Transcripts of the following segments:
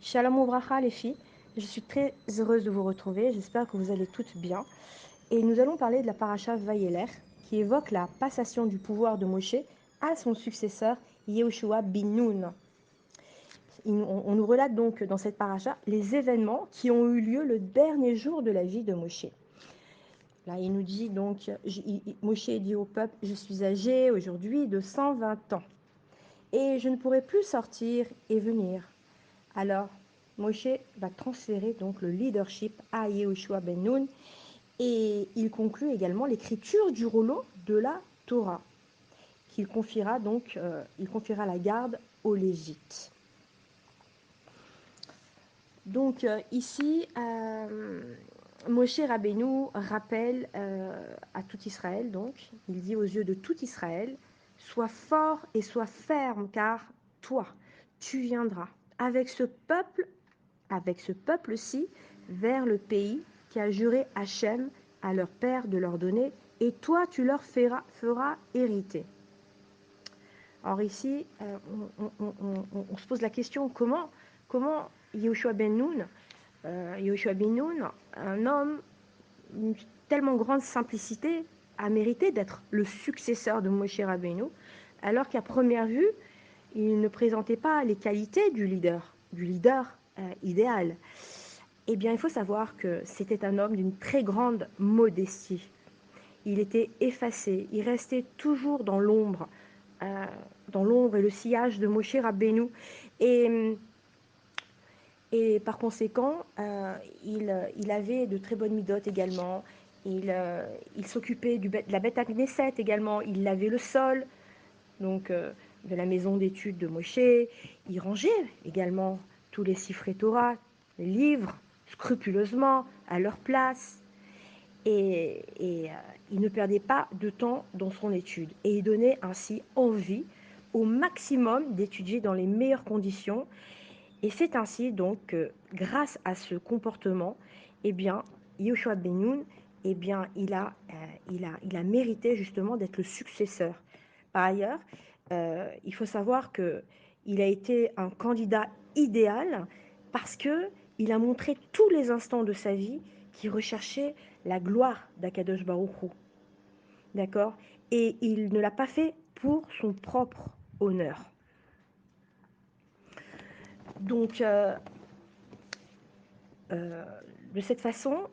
Shalom Ouvracha les filles, je suis très heureuse de vous retrouver, j'espère que vous allez toutes bien. Et nous allons parler de la paracha Vayeler, qui évoque la passation du pouvoir de Moshe à son successeur Yehoshua bin Nun. On nous relate donc dans cette paracha les événements qui ont eu lieu le dernier jour de la vie de Moshe. Là, il nous dit donc, Moshe dit au peuple, je suis âgé aujourd'hui de 120 ans et je ne pourrai plus sortir et venir. Alors, Moshe va transférer donc le leadership à Yehoshua ben Nun et il conclut également l'écriture du rouleau de la Torah qu'il confiera donc, il confiera la garde aux Lévites. Donc ici, Moshe Rabbeinu rappelle à tout Israël, donc, il dit aux yeux de tout Israël, sois fort et sois ferme, car toi, tu viendras avec ce peuple-ci vers le pays qu'a juré Hachem à leur père de leur donner, et toi tu leur feras hériter. Alors ici, on se pose la question, comment Yehoshua ben Nun, un homme d'une tellement grande simplicité, a mérité d'être le successeur de Moshe Rabbeinu, alors qu'à première vue, il ne présentait pas les qualités du leader idéal. Eh bien, il faut savoir que c'était un homme d'une très grande modestie. Il était effacé, il restait toujours dans l'ombre et le sillage de Moshe Rabbeinu. Et par conséquent, il avait de très bonnes midotes également. Il s'occupait de la Beth Knesset également. Il lavait le sol, donc de la maison d'études de Moshe. Il rangeait également tous les sifrei Torah, les livres, scrupuleusement à leur place. Et il ne perdait pas de temps dans son étude. Et il donnait ainsi envie au maximum d'étudier dans les meilleures conditions. Et c'est ainsi donc que, grâce à ce comportement, eh bien, Yehoshua ben Nun, eh bien, il a mérité justement d'être le successeur. Par ailleurs, il faut savoir qu'il a été un candidat idéal parce qu'il a montré tous les instants de sa vie qu'il recherchait la gloire d'Akadosh Baruch Hu. D'accord? Et il ne l'a pas fait pour son propre honneur. Donc, de cette façon,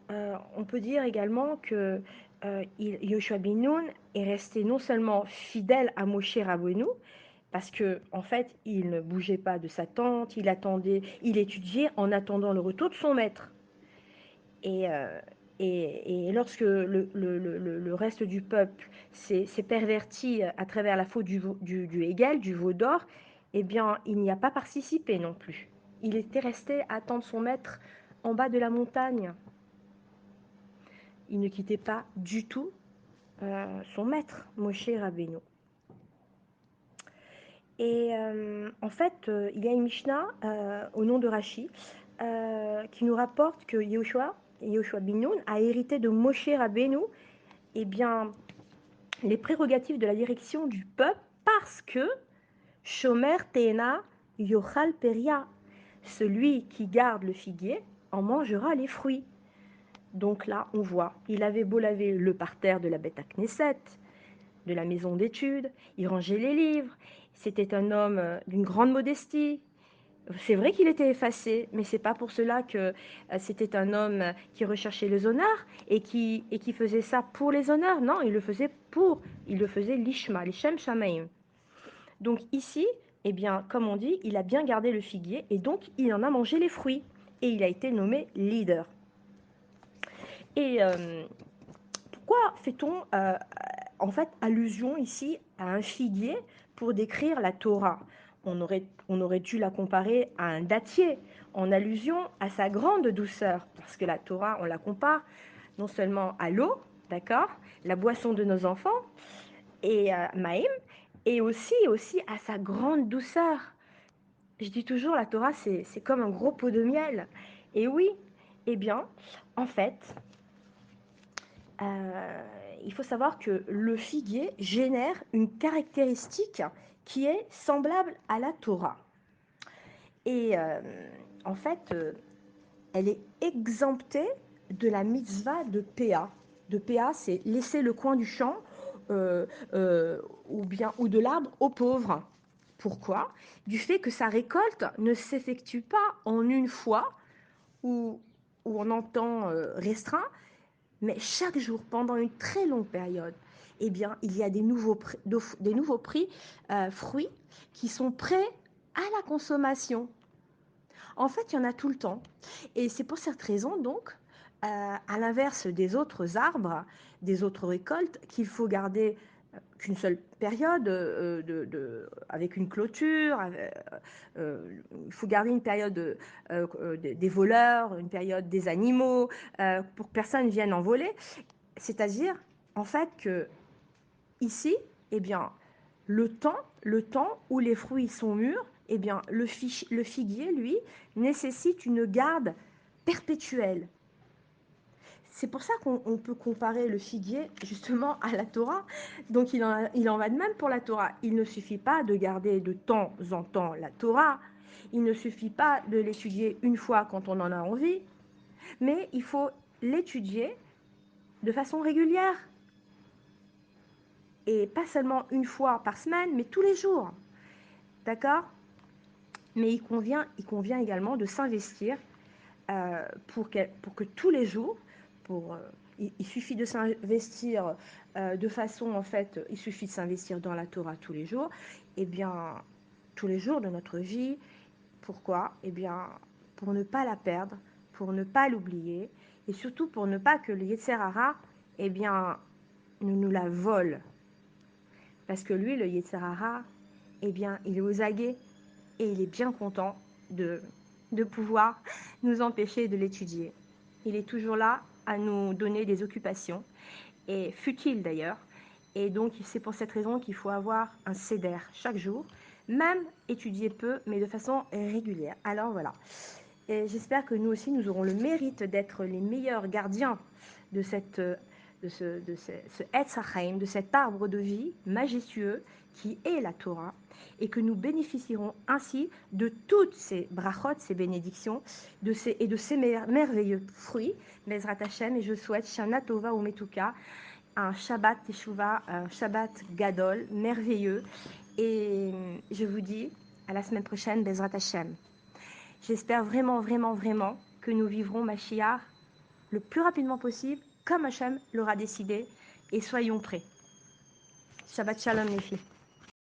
on peut dire également que Yehoshua ben Nun est resté non seulement fidèle à Moshe Rabbeinu, parce que en fait, il ne bougeait pas de sa tente, il attendait, il étudiait en attendant le retour de son maître. Et, lorsque le reste du peuple s'est perverti à travers la faute du Hegel, du veau d'or, eh bien, il n'y a pas participé non plus. Il était resté à attendre son maître en bas de la montagne. Il ne quittait pas du tout son maître, Moshe Rabbeinu. Et en fait, il y a une Mishnah au nom de Rashi qui nous rapporte que Yehoshua ben Nun a hérité de Moshe Rabbeinu eh bien, les prérogatives de la direction du peuple parce que Shomer Teena Yochal Peria, celui qui garde le figuier en mangera les fruits. Donc là, on voit, il avait beau laver le parterre de la Beth Knesset, de la maison d'études, il rangeait les livres, c'était un homme d'une grande modestie. C'est vrai qu'il était effacé, mais c'est pas pour cela que c'était un homme qui recherchait les honneurs et qui faisait ça pour les honneurs. Non, il le faisait l'ishma, l'ishem shamaim. Donc ici, eh bien, comme on dit, il a bien gardé le figuier et donc il en a mangé les fruits et il a été nommé leader. Et pourquoi fait-on en fait allusion ici à un figuier pour décrire la Torah? On aurait dû la comparer à un dattier, en allusion à sa grande douceur, parce que la Torah, on la compare non seulement à l'eau, d'accord, la boisson de nos enfants, et Maïm, et aussi à sa grande douceur. Je dis toujours, la Torah, c'est comme un gros pot de miel. Et oui, eh bien, en fait, il faut savoir que le figuier génère une caractéristique qui est semblable à la Torah. Et en fait, elle est exemptée de la mitzvah de Péa. De Péa, c'est laisser le coin du champ ou de l'arbre aux pauvres. Pourquoi? Du fait que sa récolte ne s'effectue pas en une fois ou, ou en un temps restreint, mais chaque jour, pendant une très longue période. Eh bien, il y a des nouveaux prix fruits qui sont prêts à la consommation. En fait, il y en a tout le temps. Et c'est pour cette raison, donc, à l'inverse des autres arbres, des autres récoltes, qu'il faut garder qu'une seule période avec une clôture. Il faut garder une période des voleurs, une période des animaux, pour que personne ne vienne en voler. C'est-à-dire, en fait, que ici, eh bien, le temps où les fruits sont mûrs, eh bien, le figuier, lui, nécessite une garde perpétuelle. C'est pour ça qu'on peut comparer le figuier justement à la Torah. Donc il en va de même pour la Torah. Il ne suffit pas de garder de temps en temps la Torah. Il ne suffit pas de l'étudier une fois quand on en a envie, mais il faut l'étudier de façon régulière. Et pas seulement une fois par semaine, mais tous les jours. D'accord? Mais il convient également de s'investir pour que tous les jours, il suffit de s'investir de façon, en fait, il suffit de s'investir dans la Torah tous les jours, et bien, tous les jours de notre vie. Pourquoi? Eh bien, pour ne pas la perdre, pour ne pas l'oublier, et surtout pour ne pas que le Yetzer Hara, eh bien, nous la vole. Parce que lui, le Yetzer Hara, eh bien, il est aux aguets et il est bien content de pouvoir nous empêcher de l'étudier. Il est toujours là à nous donner des occupations, et futiles d'ailleurs. Et donc, c'est pour cette raison qu'il faut avoir un CEDER chaque jour, même étudier peu, mais de façon régulière. Alors voilà. Et j'espère que nous aussi, nous aurons le mérite d'être les meilleurs gardiens de ce Etz Chaim, de cet arbre de vie majestueux qui est la Torah, et que nous bénéficierons ainsi de toutes ces brachot, ces bénédictions, de ces merveilleux fruits, Bezrat Hashem, et je souhaite Shana Tova ou Metuka, un Shabbat Teshuvah, un Shabbat Gadol, merveilleux, et je vous dis à la semaine prochaine, Bezrat Hashem. J'espère vraiment, vraiment, vraiment que nous vivrons Mashiach le plus rapidement possible, comme Hachem l'aura décidé, et soyons prêts. Shabbat Shalom les filles.